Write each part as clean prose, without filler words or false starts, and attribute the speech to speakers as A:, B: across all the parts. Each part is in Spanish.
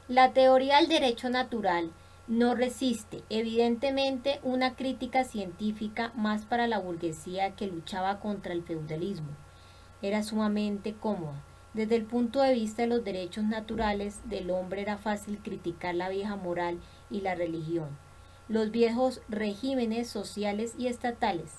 A: La teoría del derecho natural no resiste, evidentemente, una crítica científica más para la burguesía que luchaba contra el feudalismo. Era sumamente cómoda. Desde el punto de vista de los derechos naturales del hombre era fácil criticar la vieja moral y la religión, los viejos regímenes sociales y estatales.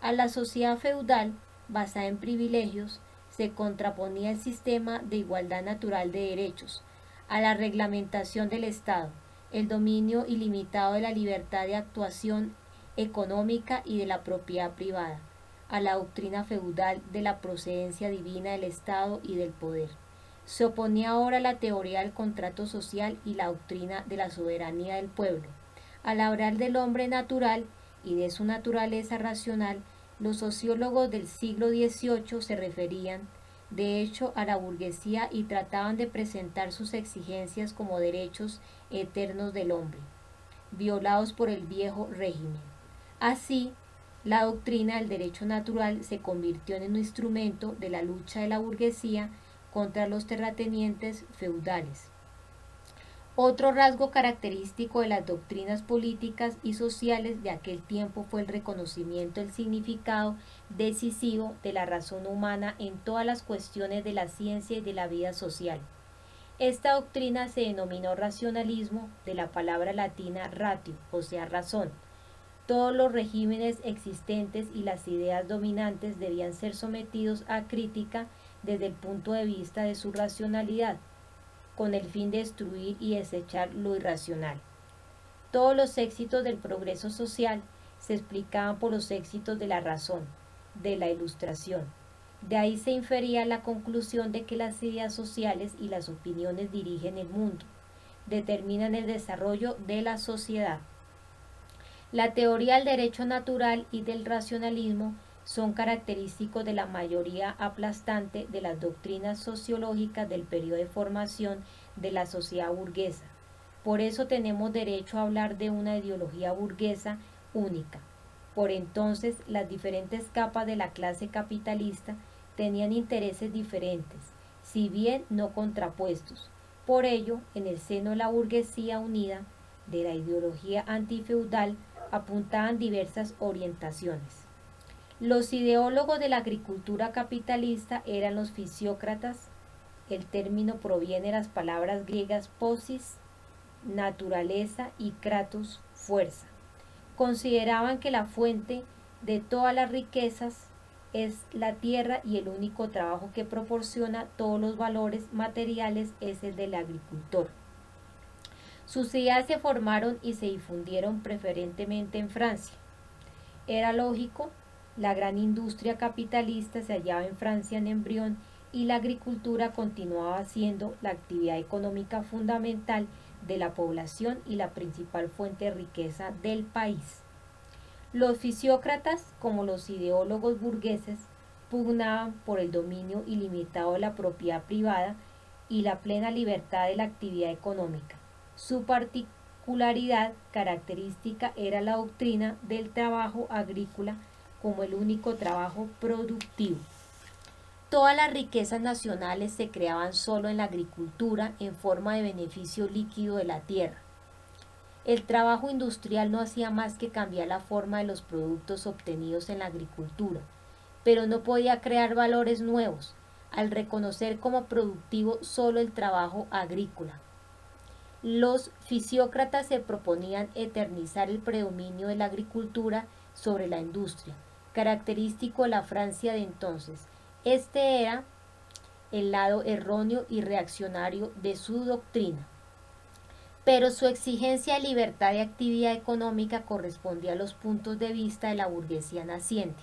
A: A la sociedad feudal, basada en privilegios, se contraponía el sistema de igualdad natural de derechos, a la reglamentación del Estado, el dominio ilimitado de la libertad de actuación económica y de la propiedad privada, a la doctrina feudal de la procedencia divina del Estado y del poder. Se oponía ahora a la teoría del contrato social y la doctrina de la soberanía del pueblo. Al hablar del hombre natural y de su naturaleza racional, los sociólogos del siglo XVIII se referían, de hecho, a la burguesía y trataban de presentar sus exigencias como derechos eternos del hombre, violados por el viejo régimen. Así, la doctrina del derecho natural se convirtió en un instrumento de la lucha de la burguesía contra los terratenientes feudales. Otro rasgo característico de las doctrinas políticas y sociales de aquel tiempo fue el reconocimiento del significado decisivo de la razón humana en todas las cuestiones de la ciencia y de la vida social. Esta doctrina se denominó racionalismo, de la palabra latina ratio, o sea, razón. Todos los regímenes existentes y las ideas dominantes debían ser sometidos a crítica desde el punto de vista de su racionalidad, con el fin de destruir y desechar lo irracional. Todos los éxitos del progreso social se explicaban por los éxitos de la razón, de la ilustración. De ahí se infería la conclusión de que las ideas sociales y las opiniones dirigen el mundo, determinan el desarrollo de la sociedad. La teoría del derecho natural y del racionalismo son característicos de la mayoría aplastante de las doctrinas sociológicas del periodo de formación de la sociedad burguesa. Por eso tenemos derecho a hablar de una ideología burguesa única. Por entonces, las diferentes capas de la clase capitalista tenían intereses diferentes, si bien no contrapuestos. Por ello, en el seno de la burguesía unida, de la ideología antifeudal, apuntaban diversas orientaciones. Los ideólogos de la agricultura capitalista eran los fisiócratas. El término proviene de las palabras griegas posis, naturaleza, y kratos, fuerza. Consideraban que la fuente de todas las riquezas es la tierra y el único trabajo que proporciona todos los valores materiales es el del agricultor. Sus ideas se formaron y se difundieron preferentemente en Francia. Era lógico, la gran industria capitalista se hallaba en Francia en embrión y la agricultura continuaba siendo la actividad económica fundamental de la población y la principal fuente de riqueza del país. Los fisiócratas, como los ideólogos burgueses, pugnaban por el dominio ilimitado de la propiedad privada y la plena libertad de la actividad económica. Su particularidad característica era la doctrina del trabajo agrícola como el único trabajo productivo. Todas las riquezas nacionales se creaban solo en la agricultura en forma de beneficio líquido de la tierra. El trabajo industrial no hacía más que cambiar la forma de los productos obtenidos en la agricultura, pero no podía crear valores nuevos, al reconocer como productivo solo el trabajo agrícola. Los fisiócratas se proponían eternizar el predominio de la agricultura sobre la industria, característico de la Francia de entonces. Este era el lado erróneo y reaccionario de su doctrina. Pero su exigencia de libertad de actividad económica correspondía a los puntos de vista de la burguesía naciente.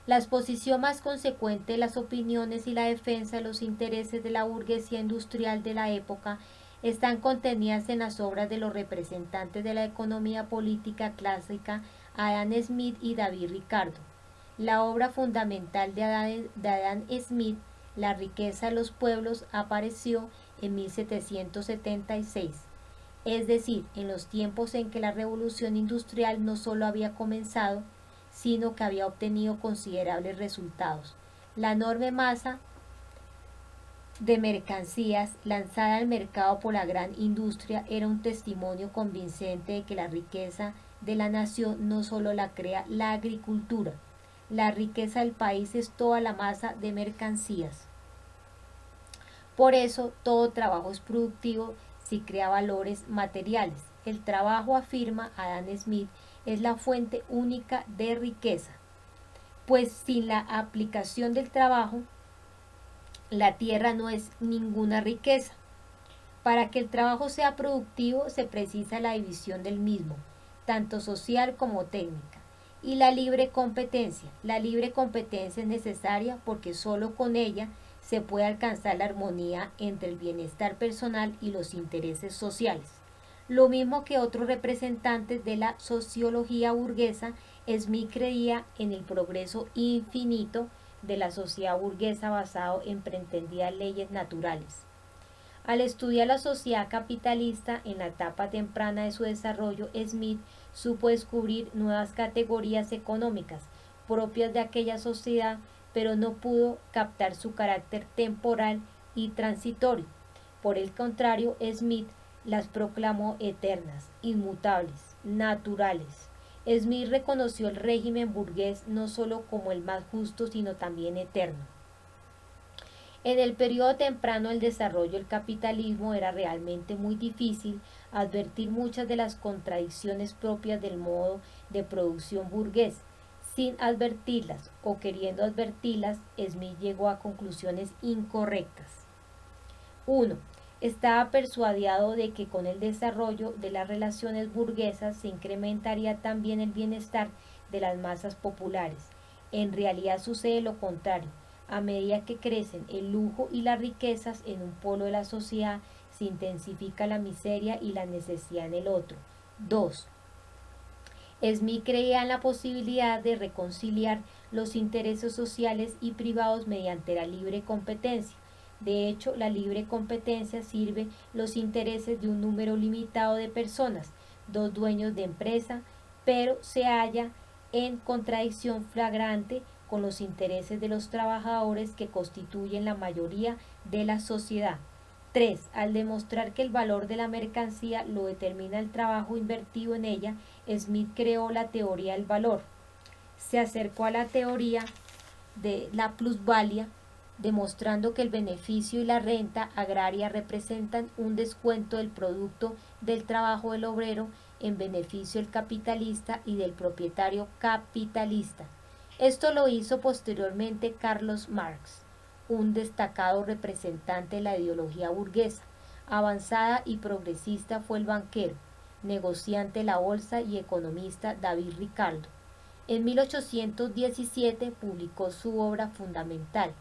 A: La exposición más consecuente de las opiniones y la defensa de los intereses de la burguesía industrial de la época están contenidas en las obras de los representantes de la economía política clásica Adam Smith y David Ricardo. La obra fundamental de Adam Smith, La riqueza de los pueblos, apareció en 1776. Es decir, en los tiempos en que la revolución industrial no solo había comenzado, sino que había obtenido considerables resultados. La enorme masa de mercancías lanzada al mercado por la gran industria era un testimonio convincente de que la riqueza de la nación no solo la crea la agricultura, la riqueza del país es toda la masa de mercancías. Por eso todo trabajo es productivo si crea valores materiales. El trabajo, afirma Adam Smith, es la fuente única de riqueza, pues sin la aplicación del trabajo, la tierra no es ninguna riqueza. Para que el trabajo sea productivo se precisa la división del mismo, tanto social como técnica. Y la libre competencia. La libre competencia es necesaria porque solo con ella se puede alcanzar la armonía entre el bienestar personal y los intereses sociales. Lo mismo que otros representantes de la sociología burguesa, Smith creía en el progreso infinito de la sociedad burguesa basado en pretendidas leyes naturales. Al estudiar la sociedad capitalista en la etapa temprana de su desarrollo, Smith supo descubrir nuevas categorías económicas propias de aquella sociedad, pero no pudo captar su carácter temporal y transitorio. Por el contrario, Smith las proclamó eternas, inmutables, naturales. Smith reconoció el régimen burgués no solo como el más justo, sino también eterno. En el periodo temprano del desarrollo del capitalismo era realmente muy difícil advertir muchas de las contradicciones propias del modo de producción burgués. Sin advertirlas o queriendo advertirlas, Smith llegó a conclusiones incorrectas. 1. Estaba persuadido de que con el desarrollo de las relaciones burguesas se incrementaría también el bienestar de las masas populares. En realidad sucede lo contrario. A medida que crecen el lujo y las riquezas en un polo de la sociedad, se intensifica la miseria y la necesidad en el otro. 2. Smith creía en la posibilidad de reconciliar los intereses sociales y privados mediante la libre competencia. De hecho, la libre competencia sirve los intereses de un número limitado de personas, dos dueños de empresa, pero se halla en contradicción flagrante con los intereses de los trabajadores que constituyen la mayoría de la sociedad. 3. Al demostrar que el valor de la mercancía lo determina el trabajo invertido en ella, Smith creó la teoría del valor. Se acercó a la teoría de la plusvalía, demostrando que el beneficio y la renta agraria representan un descuento del producto del trabajo del obrero en beneficio del capitalista y del propietario capitalista. Esto lo hizo posteriormente Carlos Marx, un destacado representante de la ideología burguesa. Avanzada y progresista fue el banquero, negociante de la bolsa y economista David Ricardo. En 1817 publicó su obra fundamental,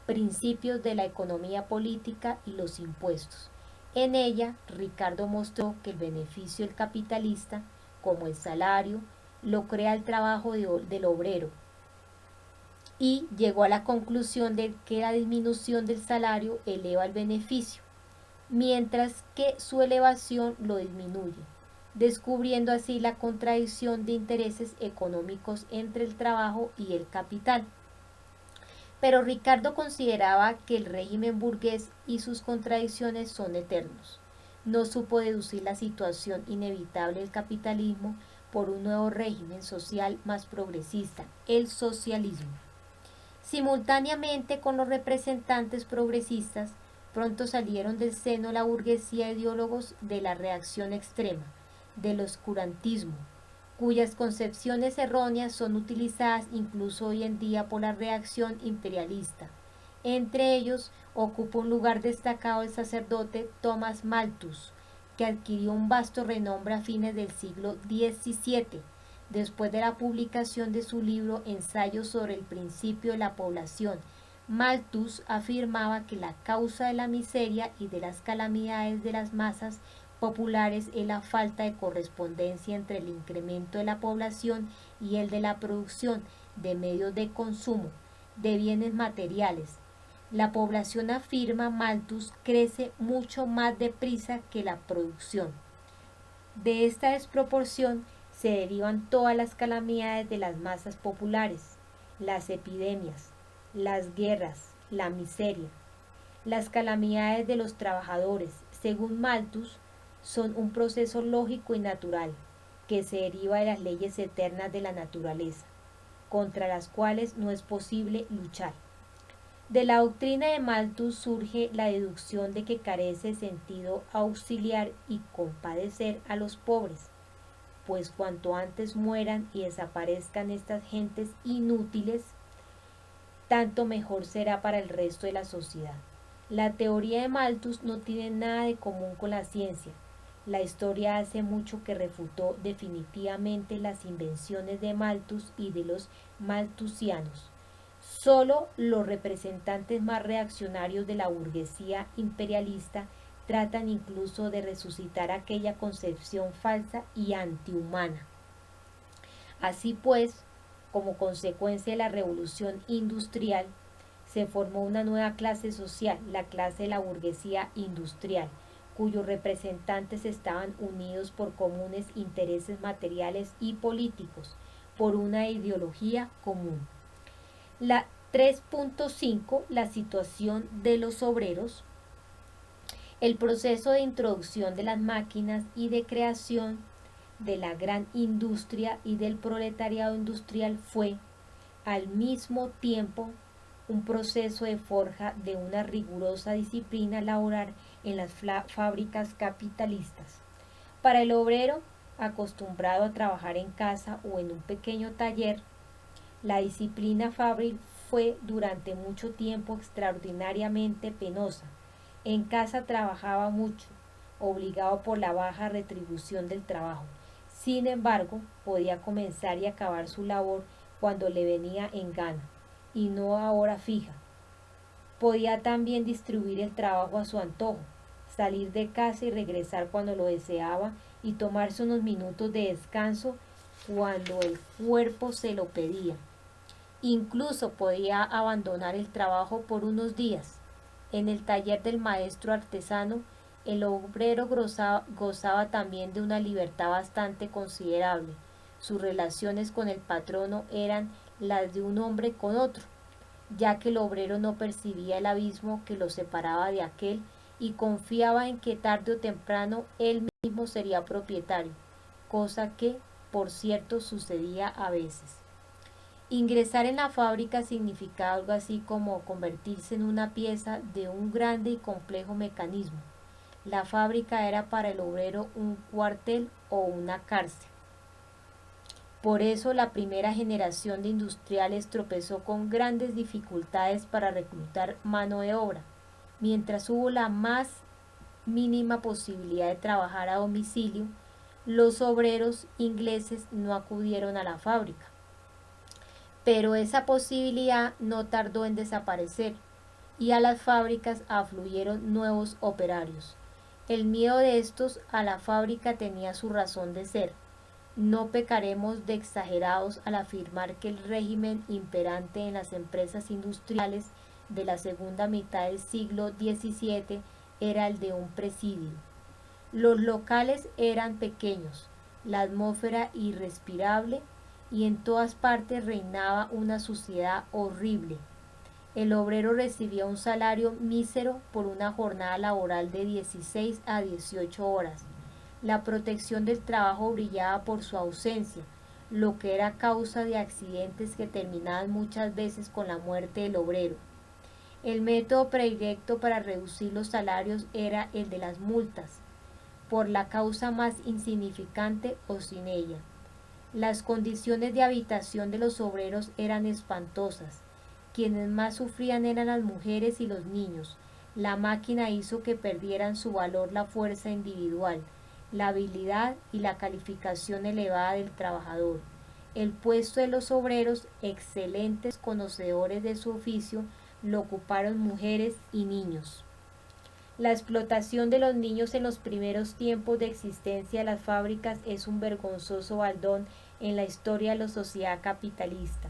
A: Principios de la economía política y los impuestos. En ella, Ricardo mostró que el beneficio del capitalista, como el salario, lo crea el trabajo del obrero, y llegó a la conclusión de que la disminución del salario eleva el beneficio, mientras que su elevación lo disminuye, descubriendo así la contradicción de intereses económicos entre el trabajo y el capital. Pero Ricardo consideraba que el régimen burgués y sus contradicciones son eternos. No supo deducir la situación inevitable del capitalismo por un nuevo régimen social más progresista, el socialismo. Simultáneamente con los representantes progresistas, pronto salieron del seno de la burguesía ideólogos de la reacción extrema, del oscurantismo, cuyas concepciones erróneas son utilizadas incluso hoy en día por la reacción imperialista. Entre ellos ocupa un lugar destacado el sacerdote Thomas Malthus, que adquirió un vasto renombre a fines del siglo XVII, después de la publicación de su libro Ensayos sobre el principio de la población. Malthus afirmaba que la causa de la miseria y de las calamidades de las masas populares es la falta de correspondencia entre el incremento de la población y el de la producción de medios de consumo, de bienes materiales. La población, afirma Malthus, crece mucho más deprisa que la producción. De esta desproporción se derivan todas las calamidades de las masas populares, las epidemias, las guerras, la miseria. Las calamidades de los trabajadores, según Malthus, son un proceso lógico y natural que se deriva de las leyes eternas de la naturaleza, contra las cuales no es posible luchar. De la doctrina de Malthus surge la deducción de que carece sentido auxiliar y compadecer a los pobres, pues cuanto antes mueran y desaparezcan estas gentes inútiles, tanto mejor será para el resto de la sociedad. La teoría de Malthus no tiene nada de común con la ciencia. La historia hace mucho que refutó definitivamente las invenciones de Malthus y de los malthusianos. Solo los representantes más reaccionarios de la burguesía imperialista tratan incluso de resucitar aquella concepción falsa y antihumana. Así pues, como consecuencia de la revolución industrial, se formó una nueva clase social, la clase de la burguesía industrial, cuyos representantes estaban unidos por comunes intereses materiales y políticos, por una ideología común. La 3.5, la situación de los obreros. El proceso de introducción de las máquinas y de creación de la gran industria y del proletariado industrial fue, al mismo tiempo, un proceso de forja de una rigurosa disciplina laboral en las fábricas capitalistas. Para el obrero, acostumbrado a trabajar en casa o en un pequeño taller, la disciplina fabril fue durante mucho tiempo extraordinariamente penosa. En casa trabajaba mucho, obligado por la baja retribución del trabajo. Sin embargo, podía comenzar y acabar su labor cuando le venía en gana, y no a hora fija. Podía también distribuir el trabajo a su antojo, salir de casa y regresar cuando lo deseaba y tomarse unos minutos de descanso cuando el cuerpo se lo pedía. Incluso podía abandonar el trabajo por unos días. En el taller del maestro artesano, el obrero gozaba también de una libertad bastante considerable. Sus relaciones con el patrono eran las de un hombre con otro, ya que el obrero no percibía el abismo que lo separaba de aquel y confiaba en que tarde o temprano él mismo sería propietario, cosa que, por cierto, sucedía a veces. Ingresar en la fábrica significaba algo así como convertirse en una pieza de un grande y complejo mecanismo. La fábrica era para el obrero un cuartel o una cárcel. Por eso la primera generación de industriales tropezó con grandes dificultades para reclutar mano de obra, mientras hubo la más mínima posibilidad de trabajar a domicilio, los obreros ingleses no acudieron a la fábrica. Pero esa posibilidad no tardó en desaparecer y a las fábricas afluyeron nuevos operarios. El miedo de estos a la fábrica tenía su razón de ser. No pecaremos de exagerados al afirmar que el régimen imperante en las empresas industriales de la segunda mitad del siglo XVII era el de un presidio. Los locales eran pequeños, la atmósfera irrespirable y en todas partes reinaba una suciedad horrible. El obrero recibía un salario mísero por una jornada laboral de 16 a 18 horas. La protección del trabajo brillaba por su ausencia, lo que era causa de accidentes que terminaban muchas veces con la muerte del obrero. El método predilecto para reducir los salarios era el de las multas, por la causa más insignificante o sin ella. Las condiciones de habitación de los obreros eran espantosas. Quienes más sufrían eran las mujeres y los niños. La máquina hizo que perdieran su valor la fuerza individual, la habilidad y la calificación elevada del trabajador. El puesto de los obreros, excelentes conocedores de su oficio, lo ocuparon mujeres y niños. La explotación de los niños en los primeros tiempos de existencia de las fábricas es un vergonzoso baldón en la historia de la sociedad capitalista.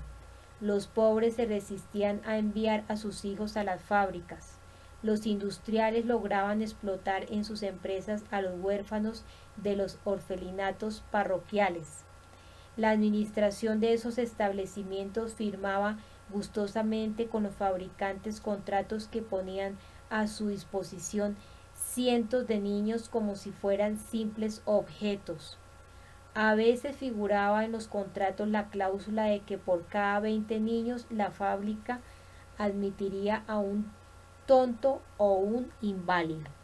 A: Los pobres se resistían a enviar a sus hijos a las fábricas. Los industriales lograban explotar en sus empresas a los huérfanos de los orfelinatos parroquiales. La administración de esos establecimientos firmaba gustosamente con los fabricantes contratos que ponían a su disposición cientos de niños como si fueran simples objetos. A veces figuraba en los contratos la cláusula de que por cada 20 niños la fábrica admitiría a un tonto o un inválido.